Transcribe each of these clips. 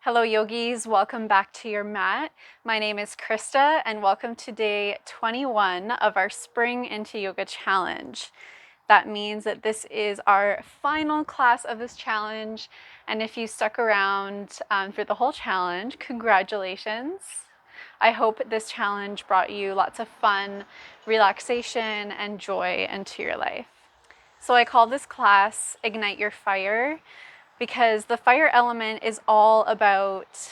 Hello yogis, welcome back to your mat. My name is Krista and welcome to day 21 of our Spring into Yoga challenge. That means that this is our final class of this challenge, and if you stuck around for the whole challenge, congratulations. I hope this challenge brought you lots of fun, relaxation, and joy into your life. So I call this class Ignite Your Fire, because the fire element is all about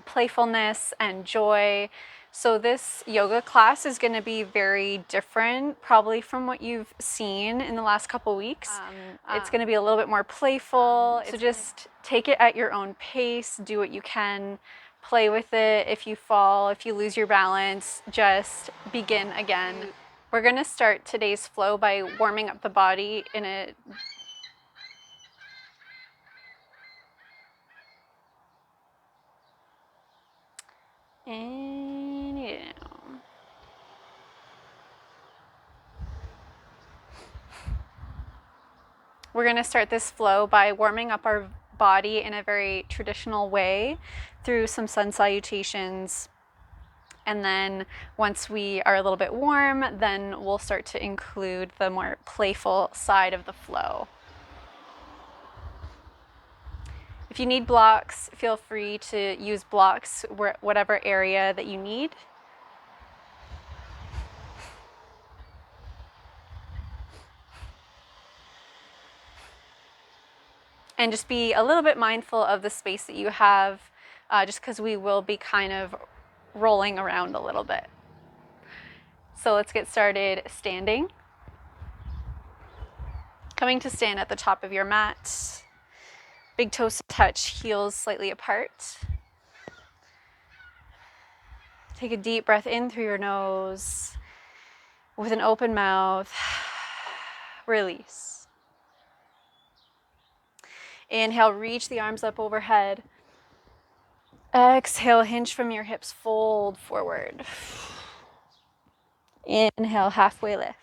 playfulness and joy. So this yoga class is going to be very different probably from what you've seen in the last couple weeks. It's going to be a little bit more playful. So just take it at your own pace, do what you can, play with it. If you fall, if you lose your balance, just begin again. We're going to start today's flow by warming up the body in a We're going to start this flow by warming up our body in a very traditional way through some sun salutations. And then once we are a little bit warm, then we'll start to include the more playful side of the flow. If you need blocks, feel free to use blocks whatever area that you need. And just be a little bit mindful of the space that you have, just because we will be kind of rolling around a little bit. So let's get started standing. Coming to stand at the top of your mat. Big toes touch, heels slightly apart. Take a deep breath in through your nose. With an open mouth, release. Inhale, reach the arms up overhead. Exhale, hinge from your hips, fold forward. Inhale, halfway lift.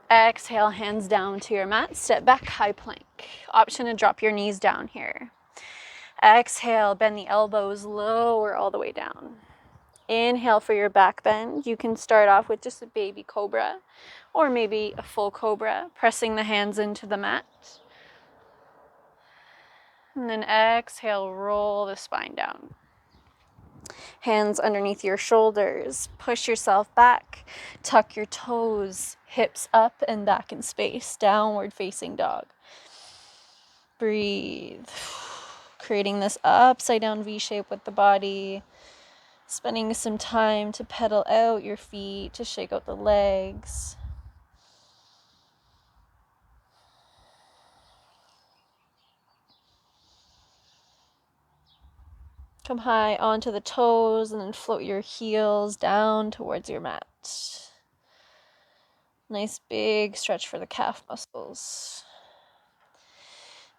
Exhale, hands down to your mat, step back, high plank. Option to drop your knees down here. Exhale, bend the elbows, lower all the way down. Inhale for your back bend. You can start off with just a baby cobra or maybe a full cobra, pressing the hands into the mat. And then exhale, roll the spine down. Hands underneath your shoulders. Push yourself back. Tuck your toes, hips up and back in space. Downward facing dog. Breathe. Creating this upside down V shape with the body. Spending some time to pedal out your feet, to shake out the legs. Come high onto the toes and then float your heels down towards your mat. Nice big stretch for the calf muscles.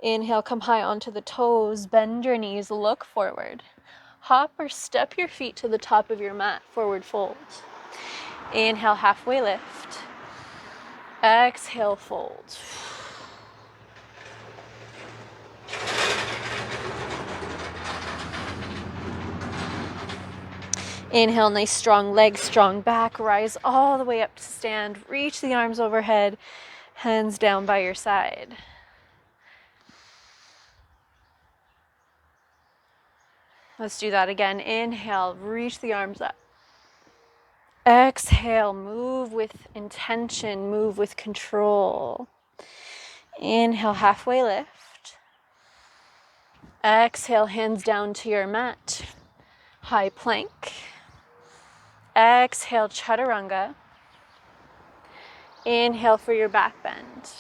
Inhale, come high onto the toes, bend your knees, look forward. Hop or step your feet to the top of your mat, forward fold. Inhale, halfway lift. Exhale, fold. Inhale, nice strong legs, strong back, rise all the way up to stand, reach the arms overhead, hands down by your side. Let's do that again. Inhale, reach the arms up. Exhale, move with intention, move with control. Inhale, halfway lift. Exhale, hands down to your mat. High plank. Exhale, chaturanga. Inhale for your back bend.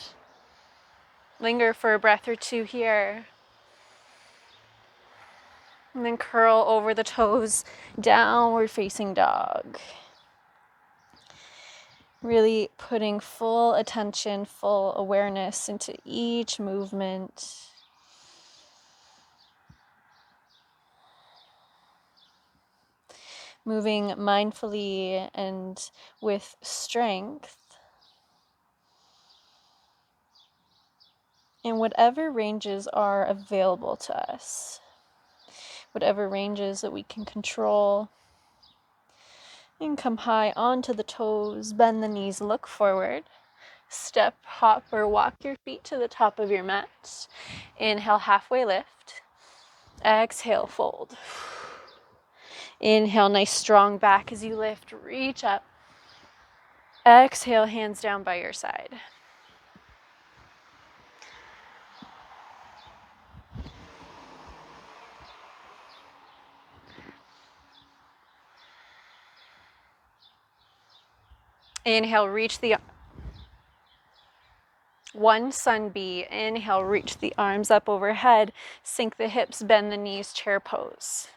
Linger for a breath or two here. And then curl over the toes, downward facing dog. Really putting full attention, full awareness into each movement. Moving mindfully and with strength in whatever ranges are available to us. whatever ranges that we can control. And come high onto the toes, bend the knees, look forward. Step, hop, or walk your feet to the top of your mat. Inhale, halfway lift. Exhale, fold. Inhale, nice strong back as you lift, reach up. Exhale, hands down by your side. Inhale, reach the one sun bee. Inhale, reach the arms up overhead. Sink the hips, bend the knees, chair pose.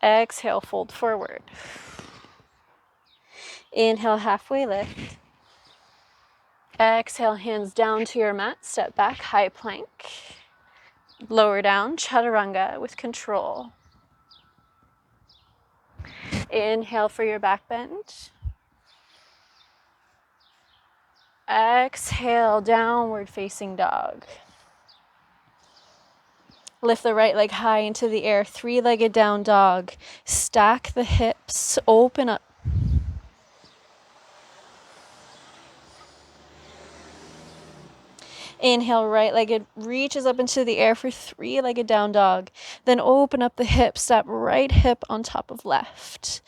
Exhale, fold forward. Inhale, halfway lift. Exhale, hands down to your mat. Step back, high plank. Lower down, chaturanga with control. Inhale for your back bend. Exhale, downward facing dog. Lift the right leg high into the air, three-legged down dog. Stack the hips, open up. Inhale, right leg reaches up into the air for three-legged down dog. Then open up the hips, step right hip on top of left.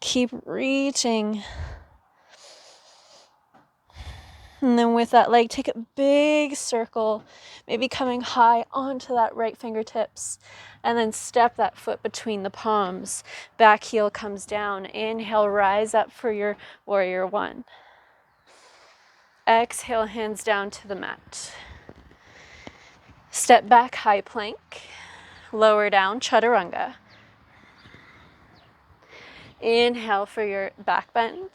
Keep reaching. And then with that leg, take a big circle, maybe coming high onto that right fingertips. And then step that foot between the palms. Back heel comes down. Inhale, rise up for your warrior one. Exhale, hands down to the mat. Step back, high plank. Lower down, chaturanga. Inhale for your back bend.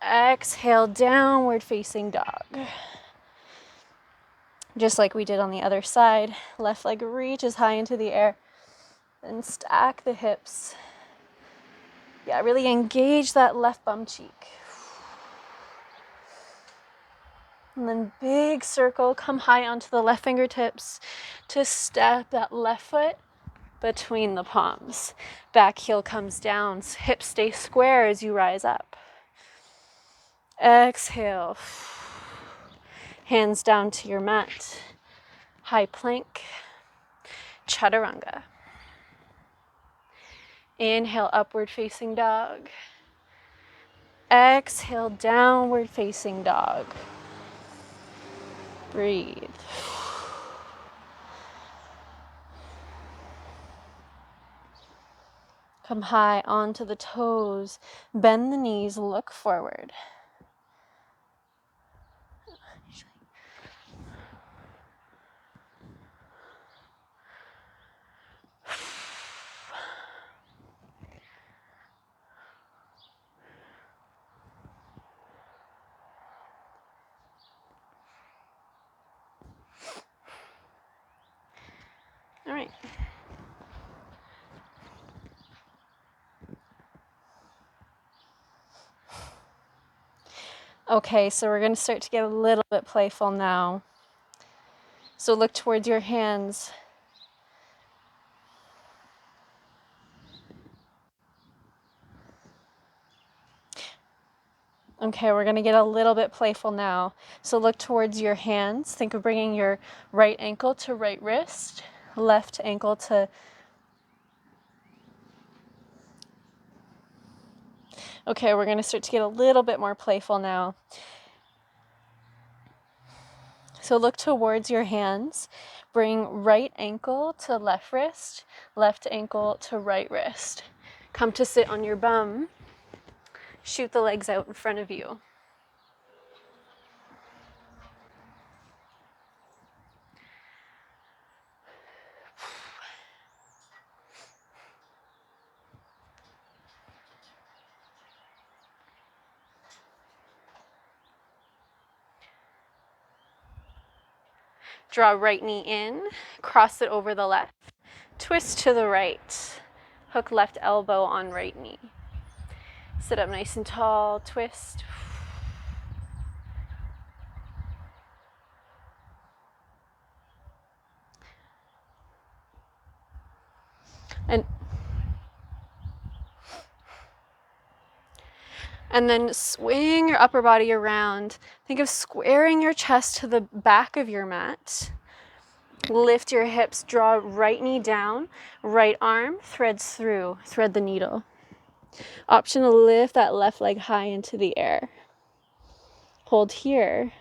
Exhale, downward facing dog. Just like we did on the other side. Left leg reaches high into the air. Then stack the hips. Yeah, really engage that left bum cheek. And then big circle, come high onto the left fingertips to step that left foot between the palms. Back heel comes down, hips stay square as you rise up. Exhale. Hands down to your mat. High plank, chaturanga. Inhale, upward facing dog. Exhale, downward facing dog. Breathe. Come high onto the toes. Bend the knees, look forward. All right. Okay, so we're going to start to get a little bit playful now. So look towards your hands. Okay, we're going to get a little bit playful now. So look towards your hands. Think of bringing your right ankle to right wrist, left ankle to... Okay, we're going to start to get a little bit more playful now. So look towards your hands. Bring right ankle to left wrist, left ankle to right wrist. Come to sit on your bum. Shoot the legs out in front of you. Draw right knee in, cross it over the left. Twist to the right. Hook left elbow on right knee. Sit up nice and tall, twist. And then swing your upper body around. Think of squaring your chest to the back of your mat. Lift your hips, draw right knee down, right arm threads through, thread the needle. Option to lift that left leg high into the air. Hold here.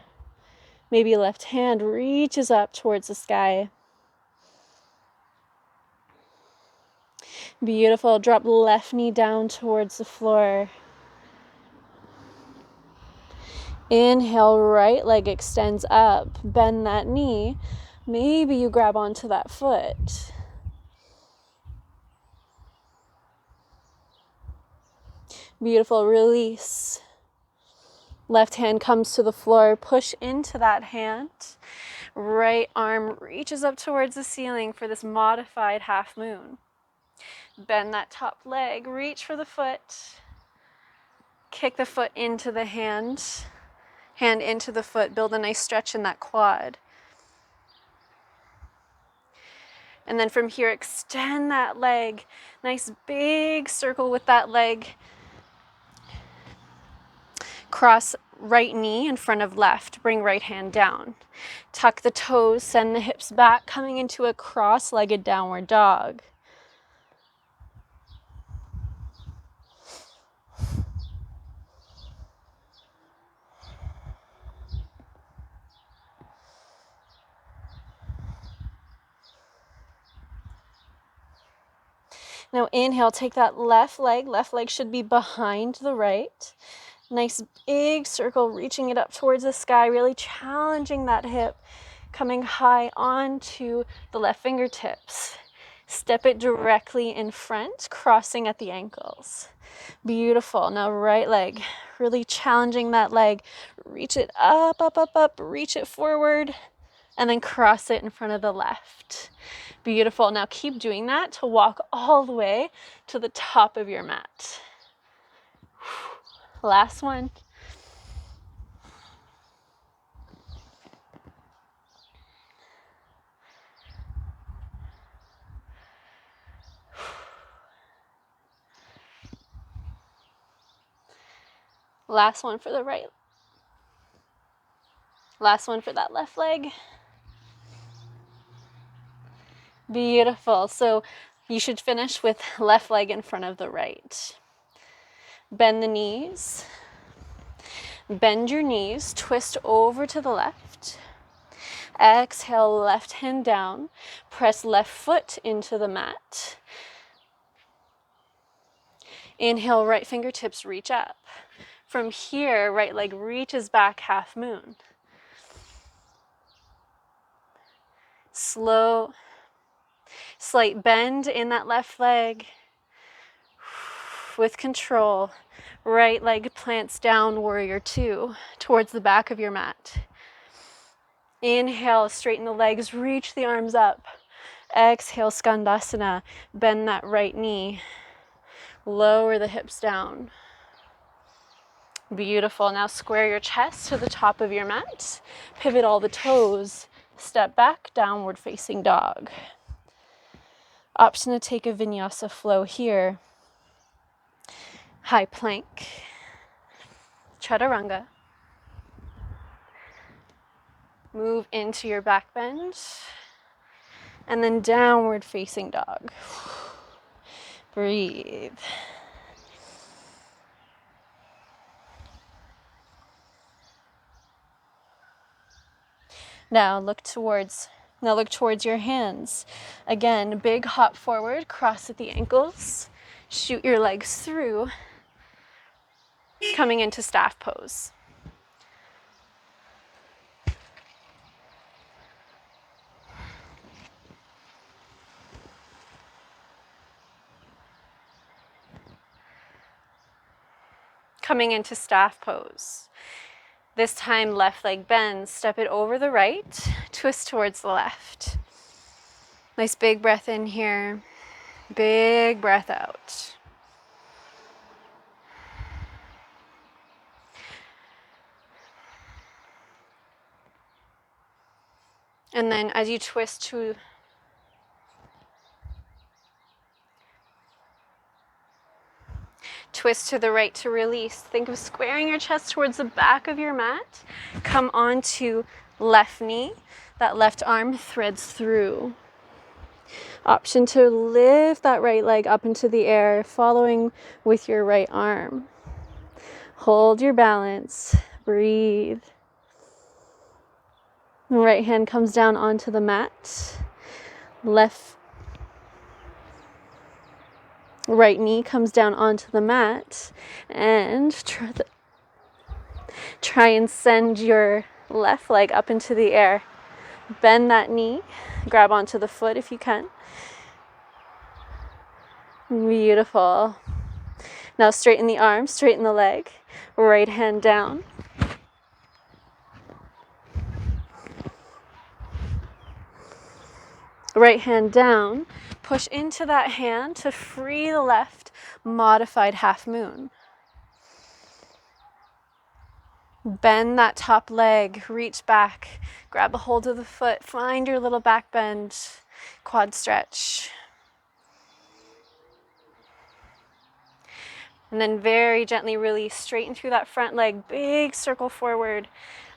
Maybe left hand reaches up towards the sky. Beautiful. Drop left knee down towards the floor. Inhale, right leg extends up. Bend that knee. Maybe you grab onto that foot. Beautiful. Release. Left hand comes to the floor. Push into that hand. Right arm reaches up towards the ceiling for this modified half moon. Bend that top leg. Reach for the foot. Kick the foot into the hand. Hand into the foot. Build a nice stretch in that quad. And then from here, extend that leg. Nice big circle with that leg. Cross right knee in front of left. Bring right hand down. Tuck the toes, send the hips back, coming into a cross-legged downward dog. Now inhale, take that left leg. Left leg should be behind the right. Nice big circle, reaching it up towards the sky, really challenging that hip, coming high onto the left fingertips. Step it directly in front, crossing at the ankles. Beautiful. Now right leg, really challenging that leg. Reach it up, up, up, up, reach it forward, and then cross it in front of the left. Beautiful. Now keep doing that to walk all the way to the top of your mat. Last one. Last one for the right. Last one for that left leg. Beautiful. So you should finish with left leg in front of the right. Bend the knees. Bend your knees. Twist over to the left. Exhale, left hand down. Press left foot into the mat. Inhale, right fingertips reach up. From here, right leg reaches back, half moon. Slow, slight bend in that left leg. With control, right leg plants down, warrior two, towards the back of your mat. Inhale, straighten the legs, reach the arms up. Exhale, skandasana, bend that right knee. Lower the hips down. Beautiful. Now square your chest to the top of your mat. Pivot all the toes. Step back, downward facing dog. Option to take a vinyasa flow here. High plank. Chaturanga. Move into your back bend. And then downward facing dog. Breathe. Now look towards your hands. Again, big hop forward, cross at the ankles. Shoot your legs through, coming into staff pose. Coming into staff pose. This time, left leg bends, step it over the right, twist towards the left. Nice big breath in here, big breath out. And then as you twist to twist to the right to release. Think of squaring your chest towards the back of your mat. Come onto left knee. That left arm threads through. Option to lift that right leg up into the air, following with your right arm. Hold your balance. Breathe. The right hand comes down onto the mat. Right knee comes down onto the mat, and try and send your left leg up into the air. Bend that knee, grab onto the foot if you can. Beautiful. Now straighten the arm, straighten the leg. Right hand down. Right hand down. Push into that hand to free the left, modified half moon. Bend that top leg, reach back, grab a hold of the foot, find your little back bend, quad stretch. And then very gently release, straighten through that front leg, big circle forward.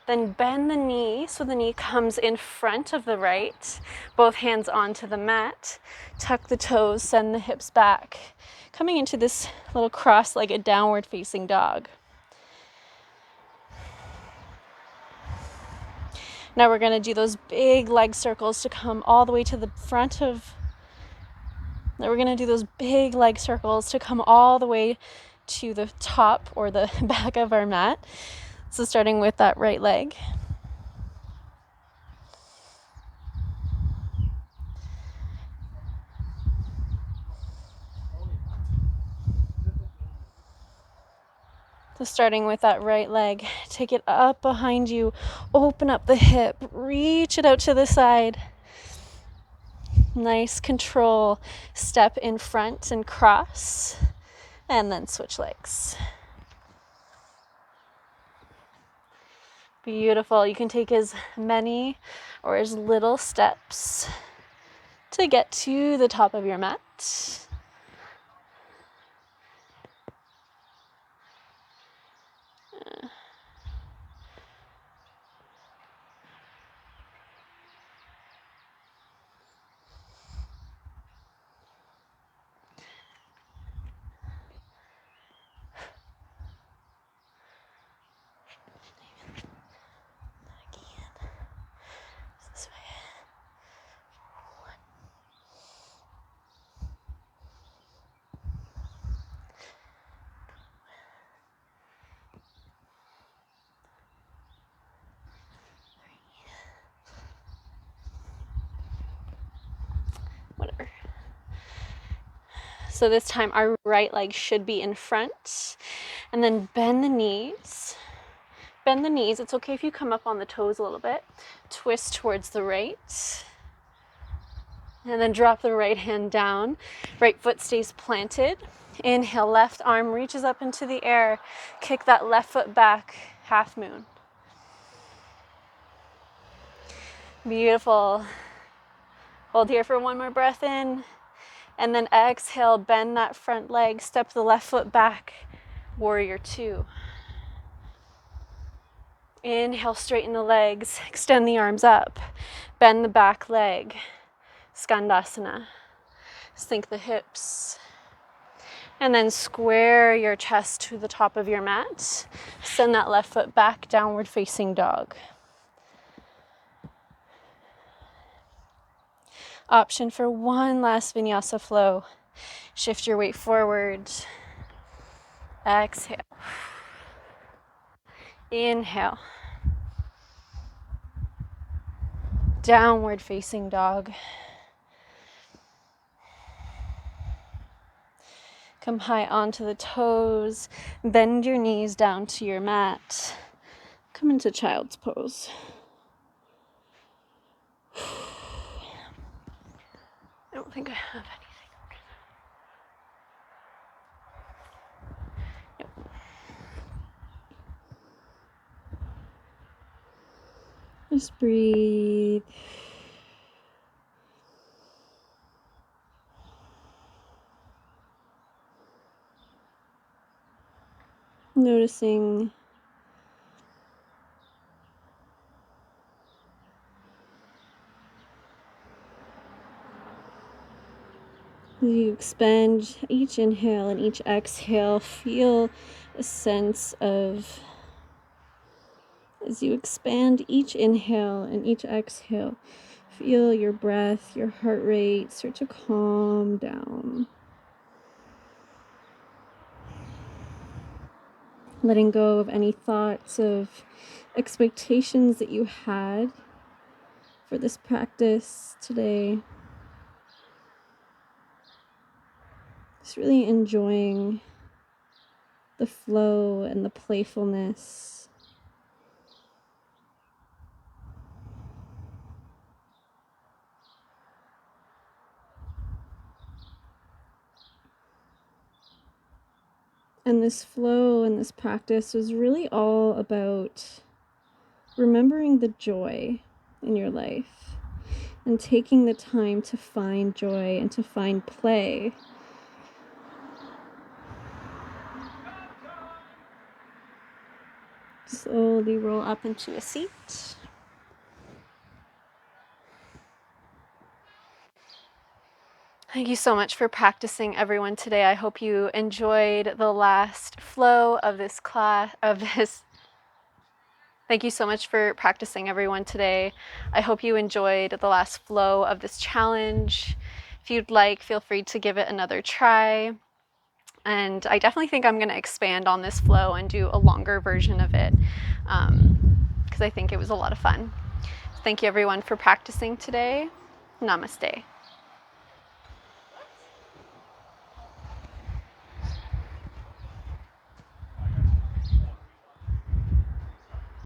Then bend the knee so the knee comes in front of the right, both hands onto the mat. Tuck the toes, send the hips back. Coming into this little cross-legged downward facing dog. Now we're going to do those big leg circles to come all the way to the front of. Now we're going to do those big leg circles to come all the way to the top or the back of our mat. So starting with that right leg. So starting with that right leg, take it up behind you, open up the hip, reach it out to the side. Nice control. Step in front and cross, and then switch legs. Beautiful. You can take as many or as little steps to get to the top of your mat. Whatever. So this time our right leg should be in front, and then bend the knees. Bend the knees. It's okay if you come up on the toes a little bit. Twist towards the right, and then drop the right hand down. Right foot stays planted. Inhale, left arm reaches up into the air. Kick that left foot back, half moon. Beautiful. Hold here for one more breath in. And then exhale, bend that front leg, step the left foot back, warrior two. Inhale, straighten the legs, extend the arms up, bend the back leg, skandasana. Sink the hips. And then square your chest to the top of your mat. Send that left foot back, downward facing dog. Option for one last vinyasa flow. Shift your weight forward. Exhale. Inhale. Downward facing dog. Come high onto the toes. Bend your knees down to your mat. Come into child's pose. I don't think I have anything. Nope. Just breathe. Noticing as you expand each inhale and each exhale, feel a sense of, as you expand each inhale and each exhale, feel your breath, your heart rate start to calm down. Letting go of any thoughts of expectations that you had for this practice today. Just really enjoying the flow and the playfulness. And this flow and this practice was really all about remembering the joy in your life and taking the time to find joy and to find play. Slowly roll up into a seat. Thank you so much for practicing, everyone, today. I hope you enjoyed the last flow of this class, Thank you so much for practicing, everyone, today. I hope you enjoyed the last flow of this challenge. If you'd like, feel free to give it another try. And I definitely think I'm going to expand on this flow and do a longer version of it because I think it was a lot of fun. Thank you, everyone, for practicing today. Namaste.